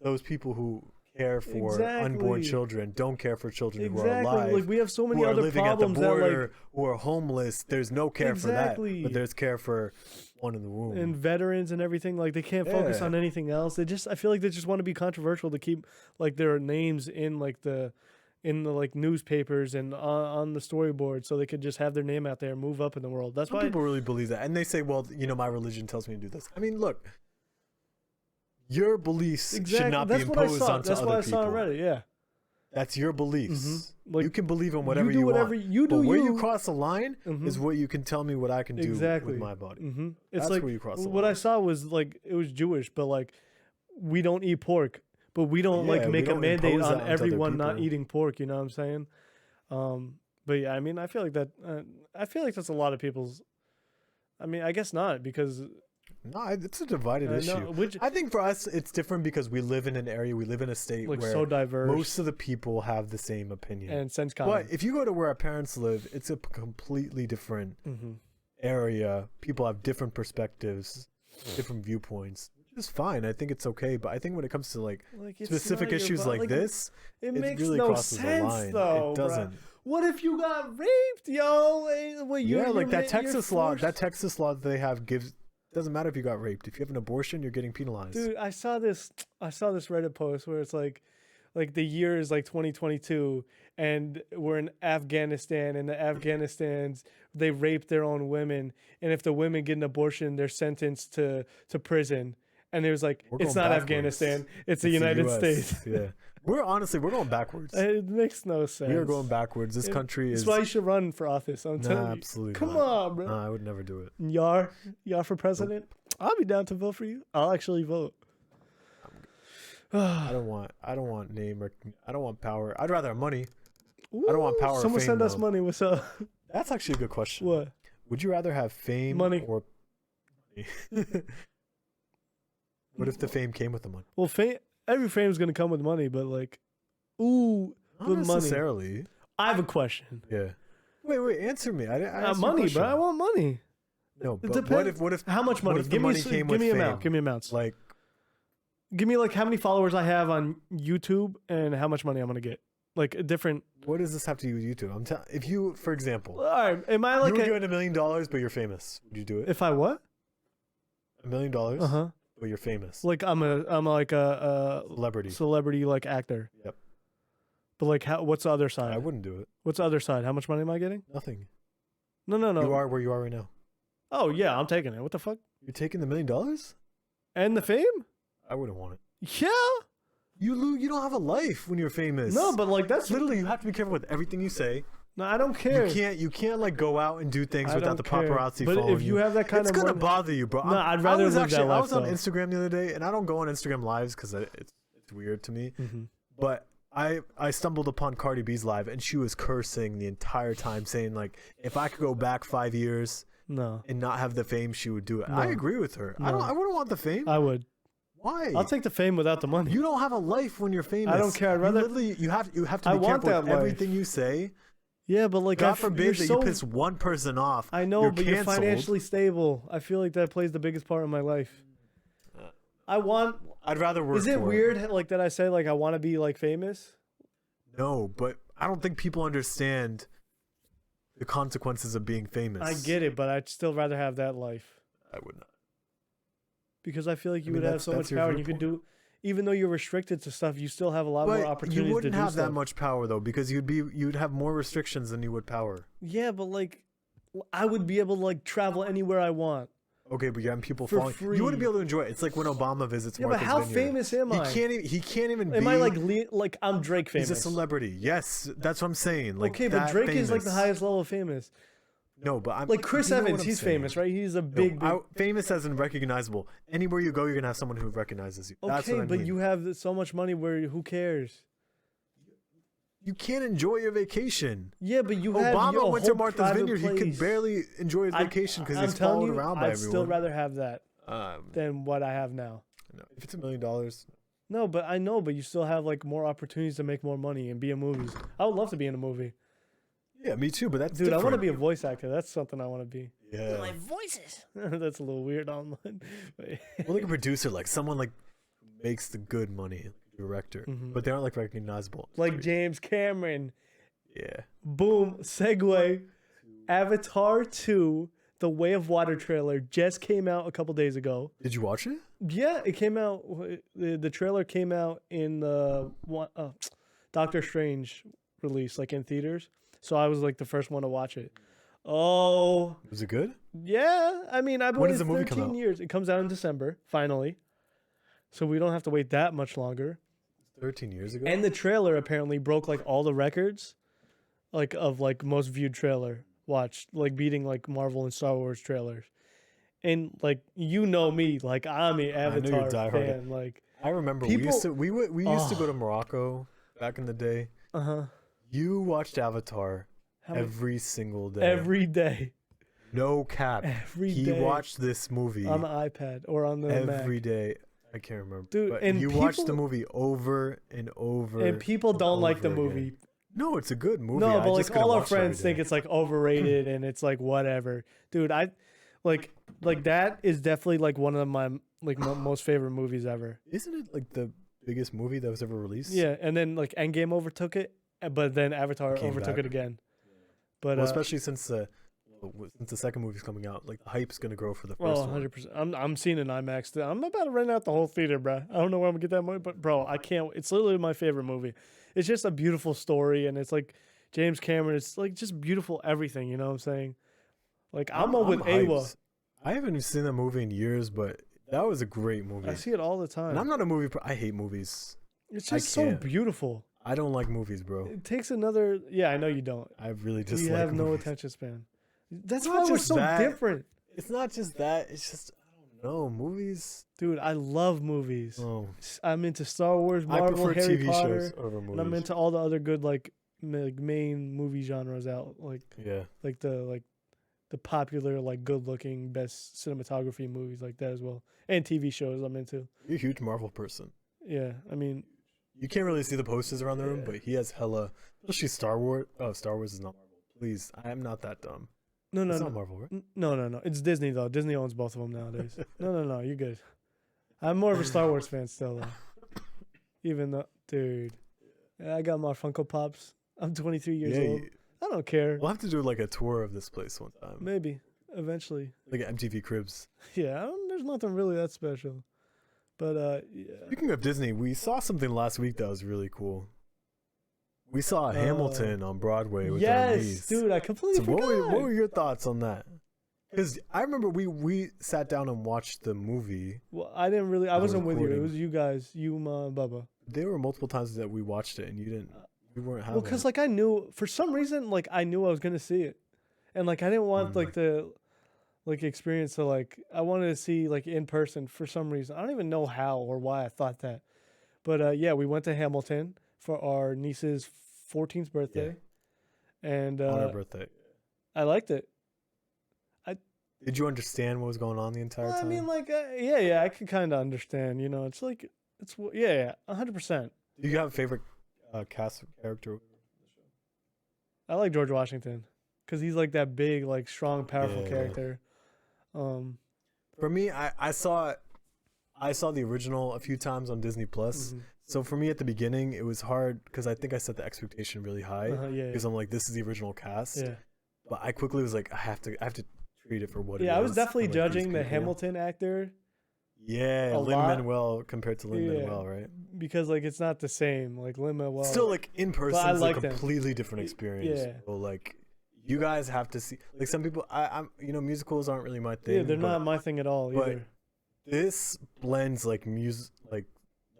those people who care for unborn Exactly. children don't care for children right? who are Exactly. alive, Like we have so many who are other living at the problems that border, like who are homeless. There's no care for that, Exactly. but there's care for one in the womb. and veterans and everything. Like they can't focus Yeah. on anything else. I feel like they just want to be controversial to keep like their names in the like newspapers and on the storyboard so they could just have their name out there and move up in the world. That's Some why people really believe that, and they say, "Well, my religion tells me to do this." I mean, look, your beliefs should not be that's what I imposed saw. onto That's other what I people. saw on Reddit. Yeah. That's your beliefs. Mhm. Like, you can believe in whatever you do you whatever want. you do. But where you you cross the line is Mhm. what you can tell me what I can do Exactly. with my body. Mm-hmm. That's It's like where you cross the what I line. saw was like it was Jewish, but like we don't eat pork, but we don't Yeah, like we make a don't mandate impose on that onto other everyone not people. eating pork. You know what I'm saying? But yeah, I mean, I feel like that. I feel like that's a lot of people's. I mean, I guess not because No, it's a divided issue. which I think for us, it's different because we live in an area, we live in a state like where so diverse most of the people have the same opinion. and sense common. But if you go to where our parents live, it's a completely different Mm-hmm. area. People have different perspectives, different viewpoints, which is fine. I think it's okay. But I think when it comes to like Like it's specific not your issues body. like this, it it makes really no crosses the sense line. though. It bruh. doesn't. What if you got raped, yo? Well, Yeah, like you're that Texas law. forced- That Texas law that they have gives. Doesn't matter if you got raped. If you have an abortion, you're getting penalized. Dude, I saw this Reddit post where it's like the year is like 2022 and we're in Afghanistan and the Afghanistans they rape their own women and if the women get an abortion they're sentenced to prison. And it was like We're it's going not backwards. Afghanistan, it's the It's the United US. States. Yeah, we're going backwards. It makes no sense. We are going backwards. This country is. That's why you should run for office. I'm telling you. Absolutely. Come not. on, bro. Nah, I would never do it. Yar for president. I'll be down to vote for you. I'll actually vote. I don't want name or I don't want power. I'd rather have money. I don't want Ooh, power or Someone fame, send us though. money. What's up? That's actually a good question. What? Would you rather have fame Money. or what if the fame came with the money? Well, every fame's gonna come with money, but like, ooh, Not good money. necessarily. I have a question. Yeah. Wait. Answer me. I asked you a Money, question. bro. I want money. No, It but depends. what if How much money? What if the Give money me came with fame? amount. Give me amounts. Like, Give me like how many followers I have on YouTube and how much money I'm gonna get. Like a different. what does this have to do with YouTube? I'm telling. If you, for example, All right. Am I like you were given $1 million, but you're famous, would you do it? if I what? $1 million, but you're famous, Like I'm like a celebrity. like actor. Yep. But like how? What's the other side? I wouldn't do it. What's the other side? How much money am I getting? Nothing. No. You are where you are right now. Oh yeah, I'm taking it. What the fuck? You're taking the $1 million? And the fame? I wouldn't want it. Yeah. You don't have a life when you're famous. No, but like that's literally, you have to be careful with everything you say. No, I don't care. You can't like go out and do things without the don't care. paparazzi But following if you have that kind it's of gonna money, bother you, bro. No, I'd rather live that life. I was on though. Instagram the other day, and I don't go on Instagram lives because it's weird to me. Mm-hmm. But I stumbled upon Cardi B's live, and she was cursing the entire time, saying like, if I could go back 5 years No, and not have the fame, she would do it. No. I agree with her. No. I wouldn't want the fame. I would. Why? I'll take the fame without the money. You don't have a life when you're famous. I don't care. I'd rather. You have to I be want careful with that life. everything you say. Yeah, but like God forbid you're that so, you piss one person off. I know, you're but you're canceled. financially stable. I feel like that plays the biggest part in my life. I'd rather work. Is it for weird like that I say like I want to be like famous? No, but I don't think people understand the consequences of being famous. I get it, but I'd still rather have that life I would not. because I feel like you I mean, would have so much your power and you viewpoint. could do. Even though you're restricted to stuff, you still have a lot more But opportunities you wouldn't to do have stuff. that much power though, because you'd have more restrictions than you would power. Yeah, but like, I would be able to like travel anywhere I want. Okay, but you're having people For following. free. You wouldn't be able to enjoy it. It's like when Obama visits. Yeah, but Martha's how Vineyard. famous am I? He can't even. Am be, I like I'm Drake famous? He's a celebrity. Yes, that's what I'm saying. Like, okay, but that Drake is like the famous. highest level of famous. No, but I'm Like Chris you know what Evans, I'm he's saying. famous, right? He's a No, big. famous as in recognizable. Anywhere you go, you're gonna have someone who recognizes you. That's Okay, what I but mean. you have so much money where who cares? You can't enjoy your vacation. Yeah, but you have Obama your went to whole Martha's private Vineyard. He could place. barely enjoy his vacation because I'm he's telling followed you, around by I'd everyone. still rather have that Um, than what I have now. no, if it's $1 million, No, but I know, but you still have like more opportunities to make more money and be in movies. I would love to be in a movie. yeah, me too. But that's Dude, I want to different. be a voice actor. That's something I want to be. Yeah, My voices. That's a little weird online. well, like a producer, like someone like who makes the good money, like a director, Mhm. but they aren't like recognizable. Like James Cameron. Yeah, Boom. Segue. Avatar 2, The Way of Water trailer just came out a couple days ago. did you watch it? Yeah, it came out. The trailer came out in the Doctor Strange release, like in theaters. So I was like the first one to watch it. Oh, Was it good? yeah. I mean, I've been When waiting does the movie 13 come out? years. It comes out in December, finally. So we don't have to wait that much longer. 13 years ago. And the trailer apparently broke like all the records, like of like most viewed trailer watched, like beating like Marvel and Star Wars trailers. And like you know me, like I'm an I know you're Avatar diehard. fan. Like I remember People- we used to go to Morocco back in the day. uh-huh. You watched Avatar How many- every single day. every day. No cap. Every he day. watched this movie On the iPad or on the Mac. every day. I can't remember. Dude, but and you watched the people- movie over and over. And people don't like the over again. movie. No, it's a good movie. No, I but just like couldn't all our watch it every friends think day. it's like overrated and it's like whatever. Dude, I like that is definitely like one of my like most favorite movies ever. Isn't it like the biggest movie that was ever released? Yeah, and then like Endgame overtook it, but then Avatar Came overtook back. it again. But Well, especially since the second movie's coming out, like the hype's gonna grow for the first one. 100%. I'm seeing an IMAX. I'm about to rent out the whole theater, bro. I don't know where I'm gonna get that money, but bro, I can't. It's literally my favorite movie. It's just a beautiful story, and it's like James Cameron. It's like just beautiful everything. You know what I'm saying? Like I'm with hyped. Awa. I haven't even seen that movie in years, but that was a great movie. I see it all the And time. I'm not a movie. I hate movies. It's I just so can't. beautiful. I don't like movies, bro. It takes another. Yeah, I know you don't. I really just You like have no movies. attention span. That's Not why we're just so that. different, It's not just that. It's just I don't know movies. dude. I love movies. Oh, I'm into Star Wars, I Marvel, prefer Harry TV Potter, shows over movies. and I'm into all the other good like main movie genres out, like yeah. the popular like good looking best cinematography movies like that as well, and TV shows I'm into. You're a huge Marvel person. Yeah, I mean, You can't really see the posters around the room, Yeah. but he has hella. Especially Star Wars. Oh, Star Wars is not Marvel. Please, I am not that dumb. No, It's no, not no. Marvel, right? No. It's Disney though. Disney owns both of them nowadays. No. You're good. I'm more of a Star Wars fan still though. Even though, dude, I got my Funko Pops. I'm 23 years old. I don't care. We'll have to do like a tour of this place one time. Maybe eventually. Like at MTV Cribs. Yeah, there's nothing really that special. But yeah. Speaking of Disney, we saw something last week that was really cool. We saw Hamilton on Broadway with our niece. Yes, dude, I completely So forgot. what were your thoughts on that? Because I remember we sat down and watched the movie. Well, I didn't really. I They were wasn't with you. It recording. was you guys, you, Ma, and Bubba. There were multiple times that we watched it and you didn't. You weren't having. Well, because like I knew for some reason, like I knew I was gonna see it, and like I didn't want like the like experience to like I wanted to see like in person for some reason. I don't even know how or why I thought that, but yeah, we went to Hamilton for our niece's 14th birthday, and on her birthday. I liked it. Did you understand what was going on the entire Well, I time? mean, like yeah, I could kind of understand. You know, it's like it's 100%. Do you have a favorite cast character? I like George Washington because he's like that big, like strong, powerful Yeah. character. For me, I saw the original a few times on Disney Plus. Mhm. So for me at the beginning, it was hard because I think I set the expectation really high Yeah, because I'm like, this is the original cast. yeah. But I quickly was like, I have to treat it for what it is. Yeah, I was definitely I'm like, these judging the people- Hamilton actor Yeah, a lot. Lin-Manuel compared to Lin-Manuel, right? because like it's not the same. Like Lin-Manuel. Still, like in person, I it's like a them. completely different experience. Yeah. So like, you guys have to see. Like some people, I'm musicals aren't really my thing. yeah, they're but not my thing at all but either. This blends like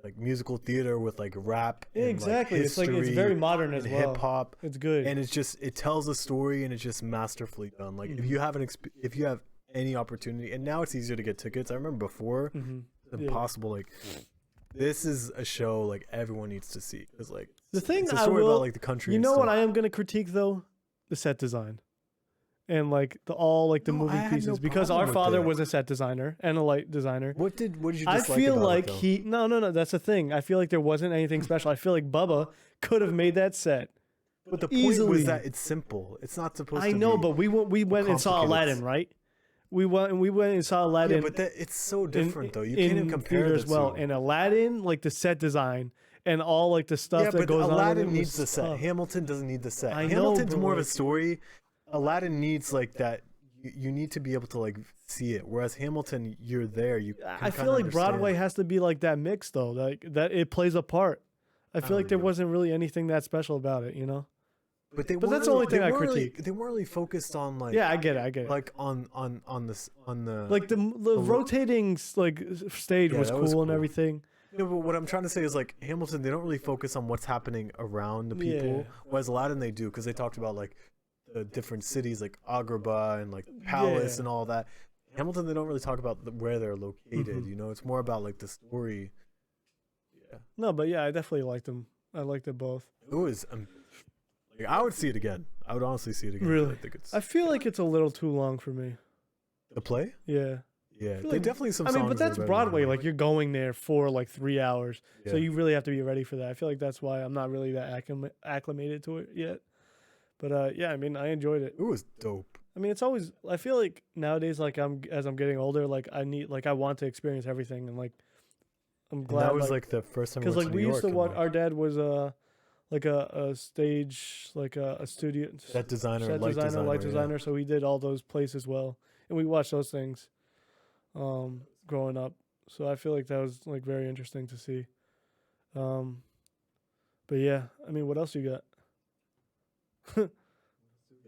like musical theater with like rap. Yeah, and, exactly. Like, It's like it's history very modern as and well. hip hop, It's good. and it tells a story and it's just masterfully done. Like if Mhm. you have if you have any opportunity, and now it's easier to get tickets. I remember before, Mhm. it's Yeah. impossible. Like this is a show like everyone needs to see because like The thing it's a I story will, about like the country. you and know stuff. what I am gonna critique though, the set design, and like the No, movie I had pieces no because problem our with father it. was a set designer and a light designer. What did you I dislike feel about like it, though? no. That's the thing. I feel like there wasn't anything special. I feel like Bubba could have made that set. But the point easily. was that it's simple. It's not supposed I to know, be. but we went and saw complicated. Aladdin, right? We went and saw Aladdin. Yeah, but it's so different though. You in can't even compare theater the as well. two. And Aladdin, like the set design and all like the stuff Yeah, that but goes on. Aladdin with it needs the was set. tough. Hamilton doesn't need the set. I know, Hamilton's but, more of a like- story. Aladdin needs like that. You need to be able to like see it. Whereas Hamilton, you're there. You. Can I feel kinda like Broadway understand. has to be like that mix though, like that it plays a part. I feel don't like there know. wasn't really anything that special about it, you know? But they. but that's weren't the only really- thing I weren't really- critique. They weren't really focused on like. Yeah, I get it. Like on the. Like the rotating stage Yeah, was that cool was and cool. everything. No, but what I'm trying to say is like Hamilton, they don't really focus on what's happening around the people. Yeah. Whereas Aladdin, they do because they talked about like the different cities, like Agrabah and like the palace Yeah. and all that. Hamilton, they don't really talk about where they're located. Mhm. You know, it's more about like the story. Yeah, No, but yeah, I definitely liked them. I liked it both. it was. Like, I would see it again. I would honestly see it again. Really? I think it's I feel like it's a little too long for me. the play. Yeah. Yeah, feel they like- definitely some. I mean, songs but that are that's better than Broadway. others. Like you're going there for like 3 hours, so Yeah. you really have to be ready for that. I feel like that's why I'm not really that acclimated to it yet. But yeah, I mean, I enjoyed it. It was dope. I mean, it's always. I feel like nowadays, like as I'm getting older, like I want to experience everything, and like I'm And glad. that was like the first time because we like went to we New used to York watch. and, Our dad was like a stage, like a studio set designer, set light designer, light yeah. designer. So we did all those places well, and we watched those things, growing up. So I feel like that was like very interesting to see. But yeah, I mean, what else you got?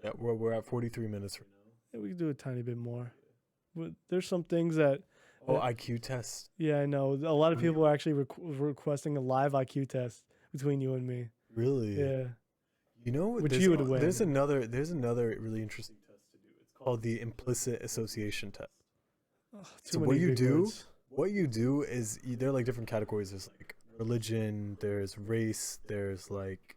Yeah, we're at 43 minutes right now. Yeah, we could do a tiny bit more. But there's some things that. Oh, IQ test. Yeah, I know. A lot of people are actually requesting a live IQ test between you and me. Really? Yeah. You know, Which there's, you would win. There's another really interesting test to do. It's called the implicit association test. Ugh, So too what many you big do- words. What you do is there are like different categories. There's like religion, there's race, there's like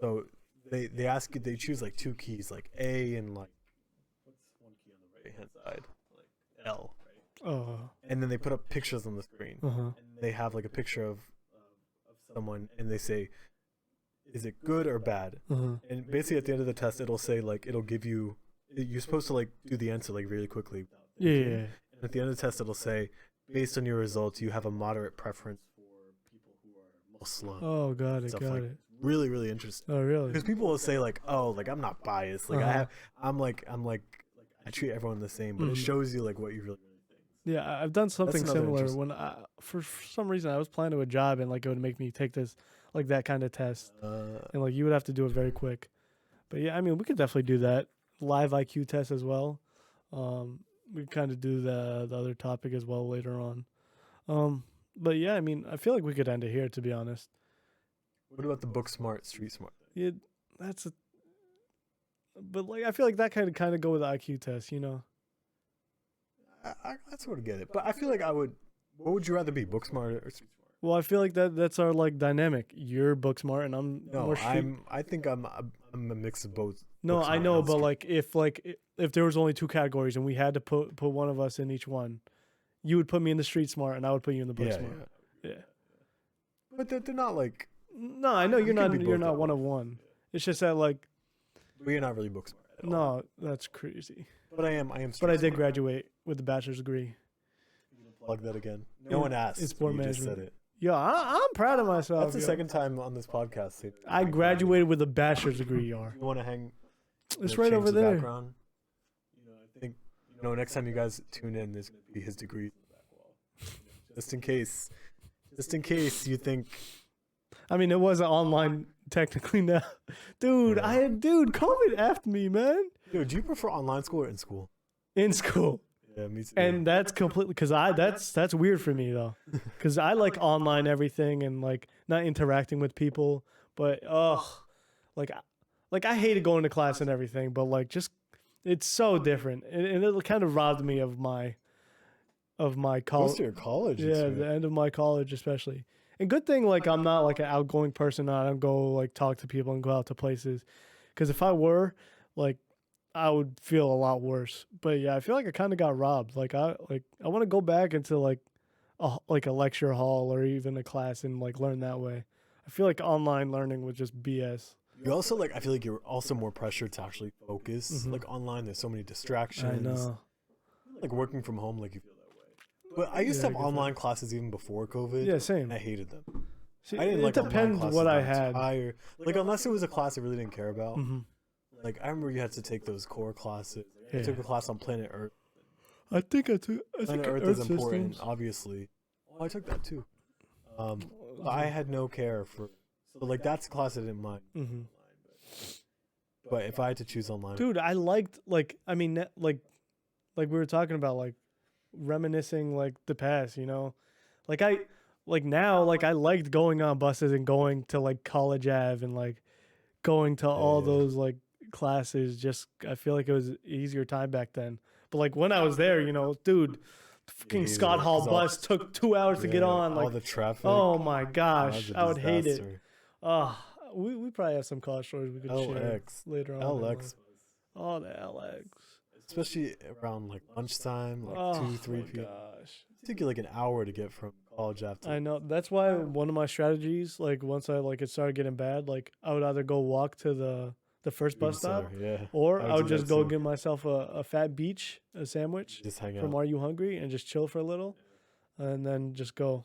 so they ask you, they choose like two keys, like A and like what's one key on the right hand side? Like L, right? Oh. And then they put up pictures on the screen. Uh huh. And they have like a picture of someone, and they say, is it good or bad? And basically at the end of the test, it'll say like, it'll give you, you're supposed to like do the answer like really quickly. Yeah. And at the end of the test, it'll say, based on your results, you have a moderate preference for people who are Muslim. Oh, got it, stuff got like it. Really, really interesting. Oh, really? Because people will say like, oh, like I'm not biased. Like I'm like I treat everyone the same, but it shows you like what you really think. Yeah, I've done something another similar interest- when for some reason I was applying to a job and like it would make me take this like that kind of test, and like you would have to do it very quick. But yeah, I mean we could definitely do that live IQ test as well. We kind of do the other topic as well later on. But yeah, I mean I feel like we could end it here, to be honest. What about the book smart, street smart? Yeah, but like I feel like that kind of go with the IQ test, you know. I sort of get it, but I feel like I would. What would you rather be, book smart or street smart? Well, I feel like that's our like dynamic. You're book smart and I'm more street. I think I'm a mix of both. No, book I smart know, and but street. if there was only two categories and we had to put one of us in each one, you would put me in the street smart and I would put you in the book smart. Yeah. But they're not like. No, I know You you're can not be you're both not at one of once. one. It's just that like We're not really book smart. At all. no, that's crazy. But I am. But I did street graduate with a bachelor's degree. smart. Plug that again. No one asked. in sport you just management. said it. Yo, I'm proud of myself. That's the yo. second time on this podcast. I graduated with a bachelor's degree, y'all. You want to hang? It's right over the there. Background? I think next time you guys tune in, there's gonna be his degree. Just in case you think. I mean, it wasn't online technically now. Dude, Yeah. COVID effed me, man. Dude, do you prefer online school or in school? In school. Yeah, me too. And that's completely because that's weird for me though, because I like online everything and like not interacting with people. But like I hated going to class and everything. But like just it's so different, and it kind of robbed me of my Most college. of your college. Yeah, experience. the end of my college especially. And good thing like I'm not like an outgoing person. I don't go like talk to people and go out to places, because if I were like, I would feel a lot worse. But yeah, I feel like I kind of got robbed. Like I want to go back into like a lecture hall or even a class and like learn that way. I feel like online learning was just BS. You also like. I feel like you're also more pressured to actually focus. Like online, there's so many distractions. I know. Like working from home, like you feel that way. But I used to have online classes even before COVID. Yeah, same. And I hated them. See, I didn't it like online depends classes what I the had. entire- like unless it was a class I really didn't care about. Mhm. Like I remember you had to take those core classes. I Yeah. took a class on Planet Earth. I think Planet Earth is important, obviously. Oh, I took that too. I had no care for. So like that's a class I didn't mind. Mm-hmm. But if I had to choose online, Dude, I liked like we were talking about like reminiscing like the past, you know, like I liked going on buses and going to like College Ave and like going to all Yeah. those like classes. Just I feel like it was an easier time back then. But like when I was there, you know, dude, the fucking hated Scott it, Hall 'cause bus took 2 hours to get yeah, on. all Like the traffic. oh my that gosh, was a I would hate it. disaster. We probably have some college stories we could share LX, later on. LX, Oh, the LX. especially around like lunchtime, like Oh 2-3 my p.m. gosh. It took you like an hour to get from college after. I know. That's why one of my strategies, like once I like it started getting bad, like I would either go walk to the first bus stop, Yeah. or I would do just that go too. get myself a fat beach, a sandwich Just hang from out. Are You Hungry, and just chill for a little, and then just go.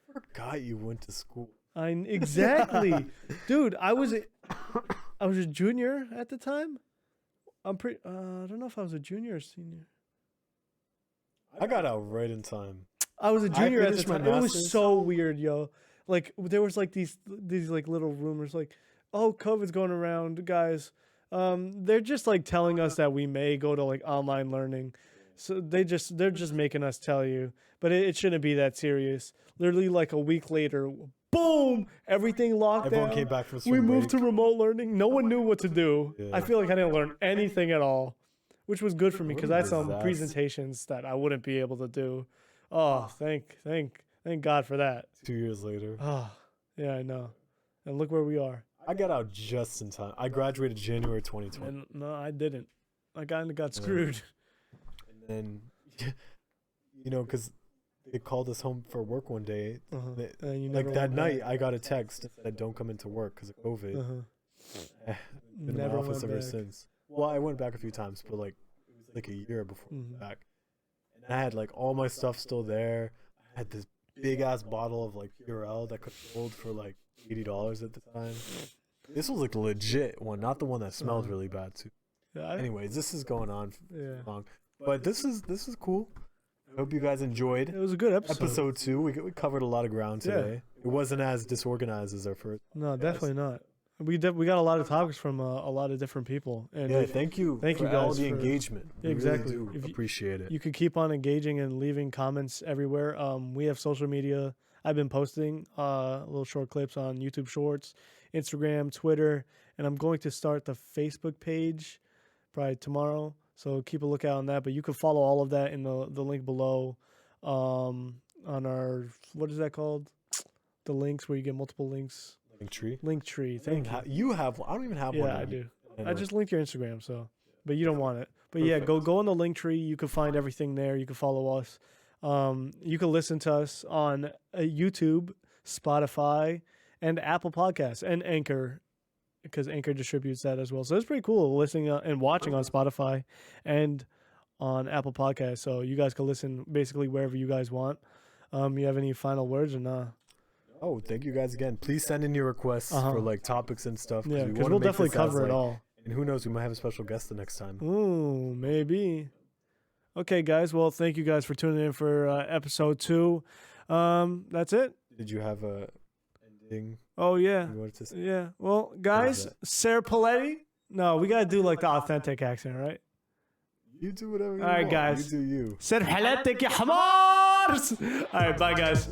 I forgot you went to school. Exactly, dude. I was a junior at the time. I'm pretty. I don't know if I was a junior or senior. I got out right in time. I was a junior at the finished my time. It was master's. so weird, yo. Like there was like these like little rumors, like, oh, COVID's going around, guys. They're just like telling us that we may go to like online learning. So they're just making us tell you, but it shouldn't be that serious. Literally like a week later, boom, everything locked Everyone down. came back from We spring moved to break. remote learning. No one knew what to do. Yeah. I feel like I didn't learn anything at all, which was good for me because I had some Disaster. presentations that I wouldn't be able to do. Oh, thank God for that. 2 years later. Oh, yeah, I know. And look where we are. I got out just in time. I graduated January 2020. And no, I didn't. I kind of got screwed. And then, because they called us home for work one day. You Like never that went night, back. I got a text that said, "Don't come into work because of COVID." Been in my Never office went ever back. since. Well, I went back a few times, but like it was like a year before I went back. And I had like all my stuff still there. I had this big ass bottle of like Purell that could hold for like $80 at the time. This was like a legit one, not the one that smelled really bad too. Anyways, this is going on long, but this is cool. I hope you guys enjoyed. It was a good episode. Episode 2, we covered a lot of ground today. It wasn't as disorganized as our first. No, definitely not. We got a lot of topics from a lot of different people. And Yeah, thank you you for all guys the for- engagement. We exactly. really do If you- appreciate it. you could keep on engaging and leaving comments everywhere. We have social media. I've been posting little short clips on YouTube Shorts, Instagram, Twitter, and I'm going to start the Facebook page probably tomorrow. So keep a lookout on that. But you can follow all of that in the link below on our, what is that called? The links where you get multiple links. Linktree. Linktree. Thank you. You have one. I don't even have one. Yeah, I do. I Anyway. just linked your Instagram, so, but you don't want it. But yeah, go on the link tree. You can find everything there. You can follow us. You can listen to us on YouTube, Spotify, and Apple Podcasts and Anchor, because Anchor distributes that as well. So it's pretty cool listening and watching on Spotify and on Apple Podcasts. So you guys can listen basically wherever you guys want. You have any final words or not? Oh, thank you guys again. Please send in your requests for like topics and stuff. Yeah, because wanna we'll make definitely this as, cover it like- all. And who knows, we might have a special guest the next time. Ooh, maybe. Okay, guys. Well, thank you guys for tuning in for episode 2. That's it. Did you have a ending Oh, yeah. you wanted to say? Yeah. Well, guys, that? Sarah Paletti. No, we got to do like the authentic accent, right? You do whatever you All right, want. guys. You do you. Sarah Paletti, ya Hmars! All right, bye, guys.